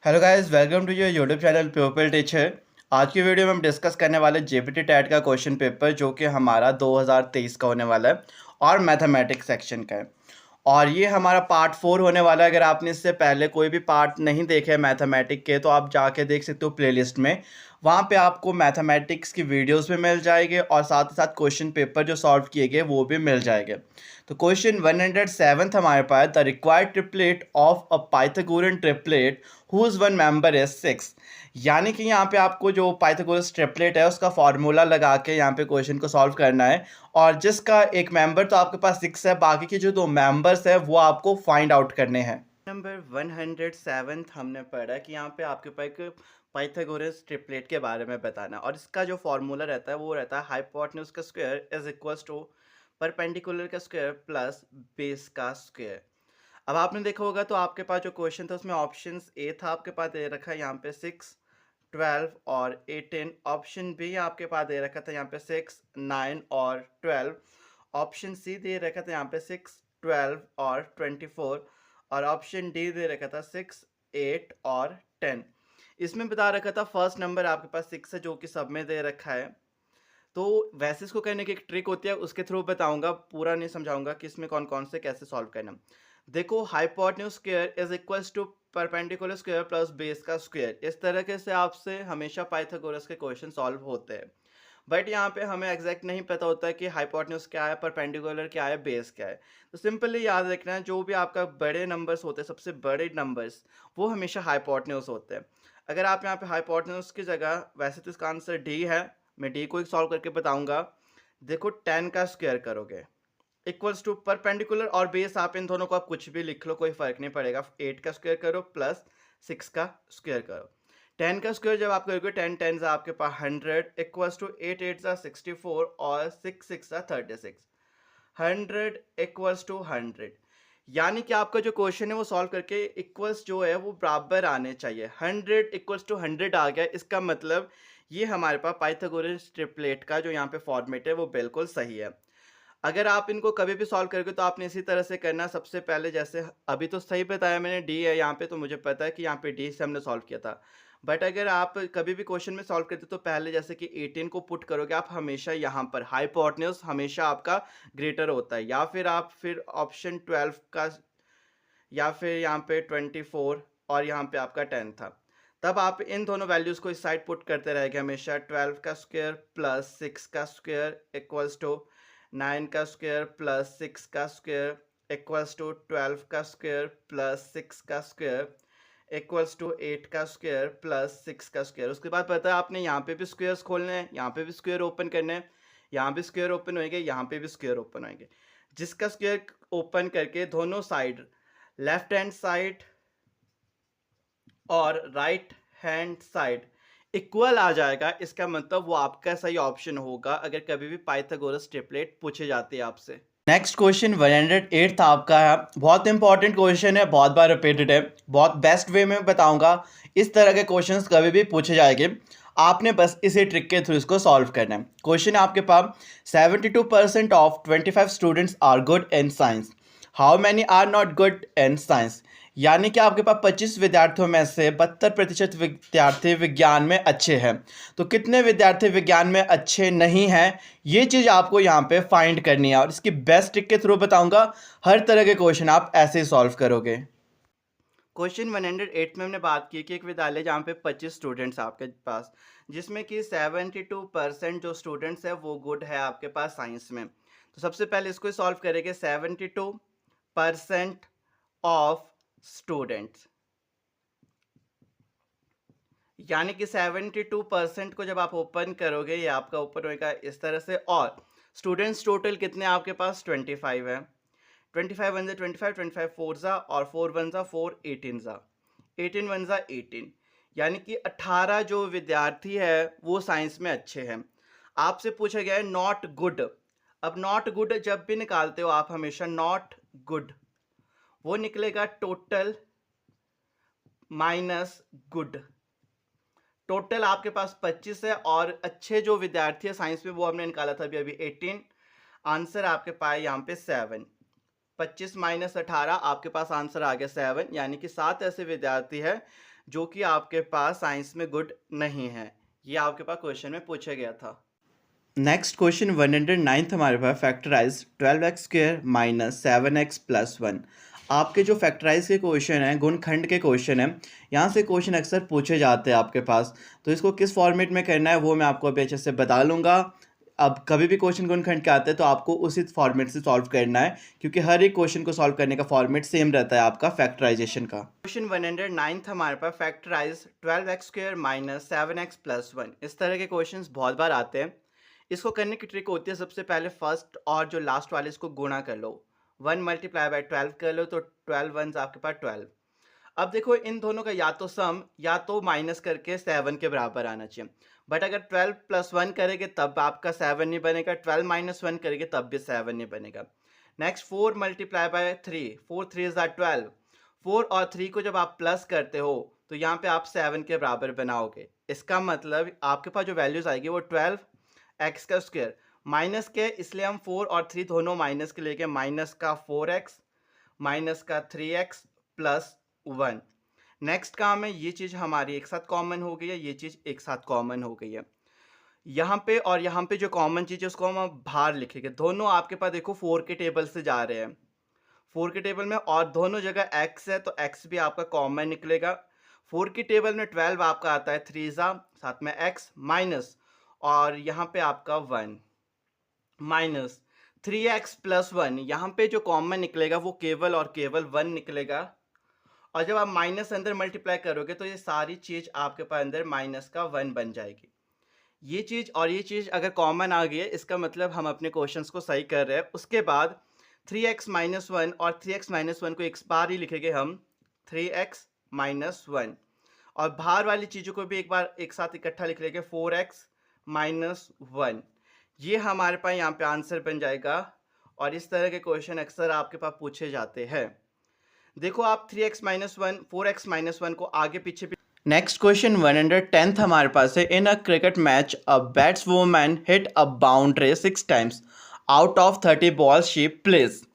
Hello guys, welcome to your YouTube channel pupil teacher. आज की video में हम डिस्कस करने वाले जेपीटी टेट का क्वेश्चन पेपर जो कि हमारा 2023 का होने वाला है और मैथमेटिक्स सेक्शन का है। और ये हमारा पार्ट 4 होने वाला है। अगर आपने इससे पहले कोई भी पार्ट नहीं देखे मैथमेटिक्स के तो आप जाके देख सकते हो प्लेलिस्ट में। वहाँ पे आपको मैथमेटिक्स की वीडियोस भी मिल जाएंगे और साथ ही साथ क्वेश्चन पेपर जो सॉल्व किए गए वो भी मिल जाएंगे। तो क्वेश्चन 107 हमारे पास, the required triplet of a Pythagorean triplet whose one member is 6। यानी कि यहाँ पे आपको जो पाइथागोरस ट्रिपलेट है उसका फॉर्मूला लगा के यहाँ पे क्वेश्चन को सॉल्व करना है। और जिसका एक मेंबर तो आपके पास 6 है, बाकी के जो दो मेंबर्स है वो आपको फाइंड आउट करने हैं। नंबर 107 हमने पढ़ा कि यहाँ पे आपके पास एक पाइथागोरस ट्रिपलेट के बारे में बताना है और इसका जो फॉर्मूला रहता है वो रहता है हाइपोटेन्यूज का square is equals to perpendicular का स्क्वायर प्लस बेस का स्क्वायर। अब आपने देखा होगा तो आपके पास जो क्वेश्चन था उसमें ऑप्शंस ए था आपके पास दे रखा है यहाँ पे 6, 12 और 18। ऑप्शन बी आपके पास दे रखा था यहाँ पे 6, 9 और 12। ऑप्शन सी दे रखा था यहाँ पे 6, 12 और 24। और ऑप्शन डी दे रखा था 6, 8 और 10। इसमें बता रखा था फर्स्ट नंबर आपके पास 6 है जो कि सब में दे रखा है। तो वैसे इसको करने की एक ट्रिक होती है, उसके थ्रू बताऊंगा, पूरा नहीं समझाऊंगा कि इसमें कौन कौन से कैसे सॉल्व करना। देखो, hypotenuse square is equals to perpendicular square plus base का स्क्वायर। इस तरीके से आपसे हमेशा पाइथागोरस के क्वेश्चन सॉल्व होते हैं। बट यहाँ पे हमें एग्जैक्ट नहीं पता होता है कि हाइपोटेन्यूज क्या है, परपेंडिकुलर क्या है, बेस क्या है। तो सिंपली याद रखना है जो भी आपका बड़े नंबर्स होते हैं, सबसे बड़े नंबर्स वो हमेशा हाइपोटेन्यूज होते हैं। अगर आप यहाँ पे हाइपोटेन्यूज की जगह, वैसे तो इसका आंसर डी है, मैं डी को ही सॉल्व करके बताऊंगा। देखो 10 का स्क्वायर करोगे इक्वल्स टू परपेंडिकुलर और बेस, आप इन दोनों को आप कुछ भी लिख लो, कोई फर्क नहीं पड़ेगा। 8 का स्क्वायर करो प्लस 6 का स्क्वायर करो। 10 का स्क्वायर जब आप करोगे 10 10 आपके पास 100 इक्वल्स टू 8 8 64 और 6 6 36। 100 इक्वल्स टू 100। यानी कि आपका जो क्वेश्चन है वो सॉल्व करके इक्वल्स जो है वो बराबर आने चाहिए। 100 इक्वल्स टू 100 आ गया, इसका मतलब ये हमारे पास पाइथागोरस ट्रिपलेट का जो यहाँ पे फॉर्मेट है वो बिल्कुल सही है। अगर आप इनको कभी भी सॉल्व करोगे तो आपने इसी तरह से करना। सबसे पहले जैसे अभी तो सही बताया मैंने, डी है यहाँ पे, तो मुझे पता है कि यहाँ पे डी से हमने सॉल्व किया था। बट अगर आप कभी भी क्वेश्चन में सॉल्व करते तो पहले जैसे कि 18 को पुट करोगे आप हमेशा यहाँ पर, हाइपोटेन्यूज हमेशा आपका ग्रेटर होता है। या फिर आप फिर ऑप्शन 12 का, या फिर यहाँ पे 24 और यहाँ पे आपका 10 था, तब आप इन दोनों वैल्यूज को इस साइड पुट करते रहेंगे हमेशा। 12 का स्क्वायर प्लस 6 का स्क्वायर इक्वल्स टू 9 का स्क्वायर प्लस 6 का स्क्वायर इक्वल्स टू 12 का स्क्वायर प्लस 6 का स्क्वायर इक्वल्स टू 8 का स्क्वायर प्लस 6 का स्क्वायर। उसके बाद पता है आपने यहाँ पे भी स्क्वायर्स खोलने हैं, यहाँ पे भी स्क्वायर ओपन करने हैं, यहाँ भी स्क्वायर ओपन होंगे, यहाँ पे भी स्क्वायर ओपन होंगे। जिसका स्क्वायर ओपन करके दोनों साइड, लेफ्ट हैंड साइड और राइट हैंड साइड इक्वल आ जाएगा, इसका मतलब वो आपका सही ऑप्शन होगा अगर कभी भी पाइथागोरस ट्रिपलेट पूछे जाते हैं आपसे। नेक्स्ट क्वेश्चन 108 था आपका है। बहुत इंपॉर्टेंट क्वेश्चन है, बहुत बार रिपीटेड है, बहुत बेस्ट वे में बताऊंगा। इस तरह के क्वेश्चंस कभी भी पूछे जाएंगे, आपने बस इसी ट्रिक के थ्रू इसको सॉल्व करना है। क्वेश्चन है आपके पास, 72% of 25 students are good in science, how many are not good in science. यानी कि आपके पास 25 विद्यार्थियों में से 72% विद्यार्थी विज्ञान में अच्छे हैं, तो कितने विद्यार्थी विज्ञान में अच्छे नहीं हैं, ये चीज़ आपको यहाँ पे फाइंड करनी है। और इसकी बेस्ट ट्रिक के थ्रू बताऊंगा, हर तरह के क्वेश्चन आप ऐसे ही सॉल्व करोगे। क्वेश्चन 108 में हमने बात की कि एक विद्यालय जहाँ पे 25 स्टूडेंट्स आपके पास, जिसमें कि 72% जो स्टूडेंट्स है वो गुड है आपके पास साइंस में। तो सबसे पहले इसको सॉल्व करेंगे। 72% ऑफ स्टूडेंट्स, यानी कि 72% को जब आप ओपन करोगे ये आपका ओपन होगा इस तरह से। और स्टूडेंट्स टोटल कितने आपके पास 25 है। 25 वन जा 25, 25 फोर जा और 4 वन जा 4, 18 जा 18 वन जा 18, यानी कि 18 जो विद्यार्थी है वो साइंस में अच्छे हैं। आपसे पूछा गया है नॉट गुड। अब नॉट गुड जब भी निकालते हो आप हमेशा नॉट गुड वो निकलेगा टोटल माइनस गुड। टोटल आपके पास 25 है और अच्छे जो विद्यार्थी है साइंस में वो हमने निकाला था अभी 18। आंसर आपके पास यहाँ पे 7। 25 माइनस 18 आपके पास आंसर आ गया 7, यानी कि 7 ऐसे विद्यार्थी है जो कि आपके पास साइंस में गुड नहीं है। ये आपके पास क्वेश्चन में पूछा गया था। नेक्स्ट क्वेश्चन 109 हमारे पास, factorise 12x² minus 7x plus 1। आपके जो फैक्टराइज के क्वेश्चन हैं, गुणनखंड के क्वेश्चन हैं, यहाँ से क्वेश्चन अक्सर पूछे जाते हैं आपके पास। तो इसको किस फॉर्मेट में करना है वो मैं आपको अभी अच्छे से बता लूँगा। अब कभी भी क्वेश्चन गुणनखंड के आते हैं तो आपको उसी फॉर्मेट से सॉल्व करना है, क्योंकि हर एक क्वेश्चन को सॉल्व करने का फॉर्मेट सेम रहता है आपका फैक्टराइजेशन का। क्वेश्चन 109 हमारे पास, factorise 12x² minus 7x plus 1। इस तरह के क्वेश्चंस बहुत बार आते हैं। इसको करने की ट्रिक होती है, सबसे पहले फर्स्ट और जो लास्ट वाले इसको गुणा कर लो, 1 मल्टीप्लाई बाय 12 कर लो, तो 12 वंस आपके पास 12। अब देखो इन दोनों का या तो सम या तो माइनस करके 7 के बराबर आना चाहिए, बट अगर 12 प्लस 1 करेंगे तब आपका 7 नहीं बनेगा, 12 माइनस 1 करेंगे तब भी 7 नहीं बनेगा। Next 4 multiply by 3, 4 3 is 12। 4 और 3 को जब आप प्लस करते हो तो यहाँ पे आप 7 के बराबर बनाओगे। इसका मतलब आपके पास जो वैल्यूज आएगी वो 12 एक्स का स्क्वायर माइनस के, इसलिए हम 4 और 3 दोनों माइनस के लेके माइनस का 4x माइनस का 3x प्लस 1। नेक्स्ट काम है, ये चीज़ हमारी एक साथ कॉमन हो गई है, ये चीज़ एक साथ कॉमन हो गई है। यहाँ पे और यहाँ पे जो कॉमन चीज़ है उसको हम अब बाहर लिखेंगे। दोनों आपके पास देखो 4 के टेबल से जा रहे हैं, 4 के टेबल में, और दोनों जगह x है तो x भी आपका कॉमन निकलेगा। 4 की टेबल में 12 आपका आता है, 3 ज़ा साथ में x माइनस, और यहाँ पे आपका 1 माइनस 3x प्लस 1। यहाँ पे जो कॉमन निकलेगा वो केवल और केवल 1 निकलेगा, और जब आप माइनस अंदर मल्टीप्लाई करोगे तो ये सारी चीज़ आपके पास अंदर माइनस का 1 बन जाएगी। ये चीज़ और ये चीज़ अगर कॉमन आ गई है, इसका मतलब हम अपने क्वेश्चंस को सही कर रहे हैं। उसके बाद 3x माइनस 1 और 3x माइनस 1 को एक बार ही लिखेंगे हम 3x माइनस 1, और बाहर वाली चीज़ों को भी एक बार एक साथ इकट्ठा लिख लेंगे 4x माइनस 1। ये हमारे पास यहाँ पे आंसर बन जाएगा, और इस तरह के क्वेश्चन अक्सर आपके पास पूछे जाते हैं। देखो आप 3x माइनस 1 4x माइनस 1 को आगे पीछे भी। नेक्स्ट क्वेश्चन 110 हमारे पास है, in a cricket match a batswoman hit a boundary 6 times out of 30 balls she plays,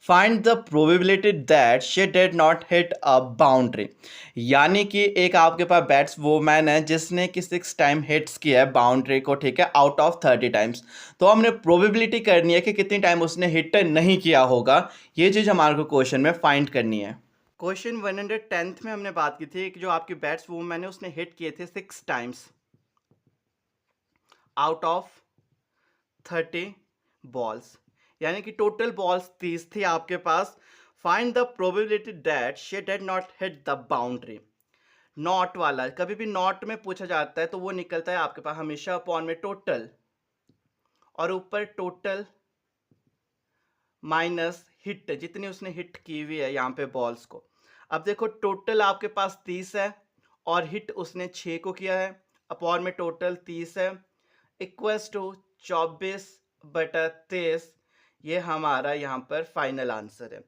find the probability that she did not hit a boundary. यानी कि एक आपके पास बैट्स वोमैन है जिसने कि 6 टाइम हिट्स किया है बाउंड्री को, ठीक है, आउट ऑफ 30 टाइम्स। तो हमने प्रोबेबिलिटी करनी है कि कितनी टाइम उसने हिट नहीं किया होगा, ये चीज़ हमारे को क्वेश्चन में फाइंड करनी है। क्वेश्चन 110 में हमने बात की थी कि जो आपकी बैट्स वोमैन है उसने हिट किए थे 6 टाइम्स आउट ऑफ 30 बॉल्स, यानी कि टोटल बॉल्स 30 थी आपके पास। Find the probability that she did not hit the boundary. Not वाला कभी भी नॉट में पूछा जाता है तो वो निकलता है आपके पास हमेशा अपॉन में टोटल, और ऊपर टोटल माइनस हिट, जितनी उसने हिट की हुई है यहाँ पे बॉल्स को। अब देखो टोटल आपके पास 30 है और हिट उसने 6 को किया है, अपॉन में टोटल 30 है, इक्वल्स टू 24/23। ये हमारा यहाँ पर फाइनल आंसर है।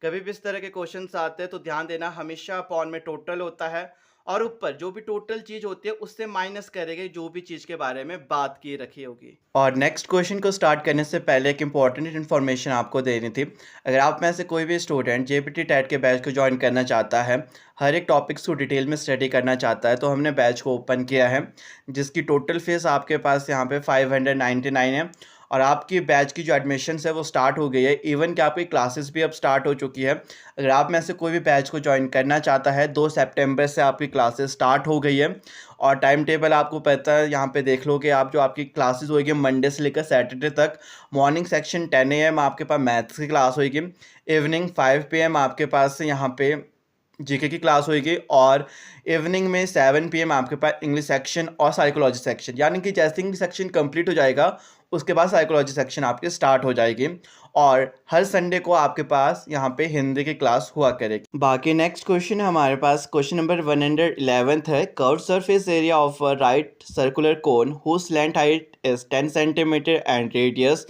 कभी भी इस तरह के क्वेश्चंस आते हैं तो ध्यान देना, हमेशा अपॉन में टोटल होता है, और ऊपर जो भी टोटल चीज़ होती है उससे माइनस करेंगे जो भी चीज़ के बारे में बात की रखी होगी। और नेक्स्ट क्वेश्चन को स्टार्ट करने से पहले एक इंपॉर्टेंट इन्फॉर्मेशन आपको देनी थी। अगर आप में से कोई भी स्टूडेंट जेपीटी टेट के बैच को ज्वाइन करना चाहता है, हर एक टॉपिक्स को डिटेल में स्टडी करना चाहता है, तो हमने बैच को ओपन किया है, जिसकी टोटल फीस आपके पास यहाँ पे 599 है, और आपकी बैच की जो एडमिशन्स है वो स्टार्ट हो गई है। इवन कि आपकी क्लासेस भी अब स्टार्ट हो चुकी है। अगर आप में से कोई भी बैच को ज्वाइन करना चाहता है, 2 सितंबर से आपकी क्लासेस स्टार्ट हो गई है, और टाइम टेबल आपको पता है, यहाँ पे देख लोगे आप, जो आपकी क्लासेस होगी मंडे से लेकर सैटरडे तक। मॉर्निंग सेक्शन 10 AM आपके पास मैथ्स की क्लास होगी, इवनिंग 5 PM आपके पास यहाँ पे जीके की क्लास होगी, और इवनिंग में 7 PM आपके पास इंग्लिश सेक्शन और साइकोलॉजी सेक्शन। यानी कि जैसे इंग्लिश सेक्शन कंप्लीट हो जाएगा उसके बाद साइकोलॉजी सेक्शन आपकी स्टार्ट हो जाएगी, और हर संडे को आपके पास यहाँ पे हिंदी की क्लास हुआ करेगी। बाकी नेक्स्ट क्वेश्चन हमारे पास क्वेश्चन नंबर 111 है, curved surface area of right circular cone whose length height is 10 centimetre and radius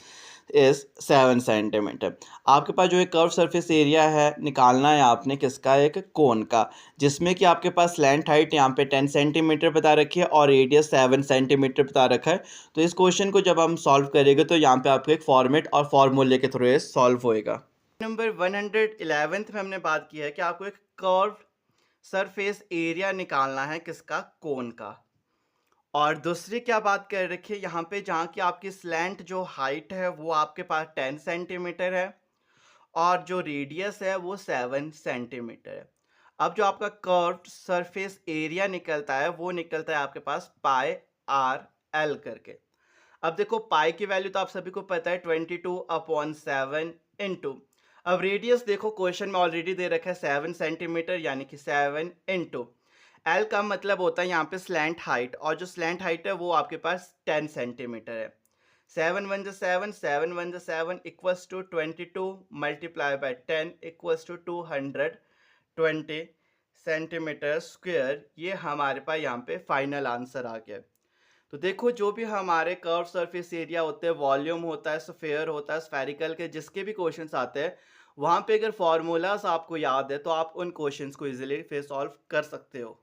is 7 centimetre. आपके पास जो एक कर्व सरफेस एरिया है निकालना है आपने किसका, एक कोन का, जिसमें कि आपके पास लेंथ हाइट यहाँ पे 10 सेंटीमीटर बता रखी है और रेडियस 7 सेंटीमीटर बता रखा है। तो इस क्वेश्चन को जब हम सॉल्व करेंगे तो यहाँ पे आपको एक फॉर्मेट और फॉर्मूले के थ्रू ये सॉल्व होएगा। नंबर 111 में हमने बात की है कि आपको एक कर्व सरफेस एरिया निकालना है किसका, कोन का। और दूसरी क्या बात कर रखी है यहाँ पे, जहाँ की आपकी स्लैंट जो हाइट है वो आपके पास 10 सेंटीमीटर है और जो रेडियस है वो 7 सेंटीमीटर है। अब जो आपका कर्व्ड सरफेस एरिया निकलता है वो निकलता है आपके पास पाई आर एल करके। अब देखो पाई की वैल्यू तो आप सभी को पता है 22/7 इंटू, अब रेडियस देखो क्वेश्चन में ऑलरेडी दे रखा है 7 सेंटीमीटर यानी कि 7 इंटू एल का मतलब होता है यहाँ पे स्लैंट हाइट, और जो स्लैंट हाइट है वो आपके पास 10 सेंटीमीटर है। 7 1 जा 7, 7 1 जा 7 equals to 22 multiply by 10 equals to 220 centimetre square. ये हमारे पास यहाँ पे फाइनल आंसर आ गया। तो देखो जो भी हमारे कर्व सरफेस एरिया होते हैं, वॉल्यूम होता है, स्फीयर होता है, स्फेरिकल के जिसके भी क्वेश्चंस आते हैं, वहाँ पे अगर फॉर्मूलाज आपको याद है तो आप उन क्वेश्चंस को इजीली फिर सॉल्व कर सकते हो।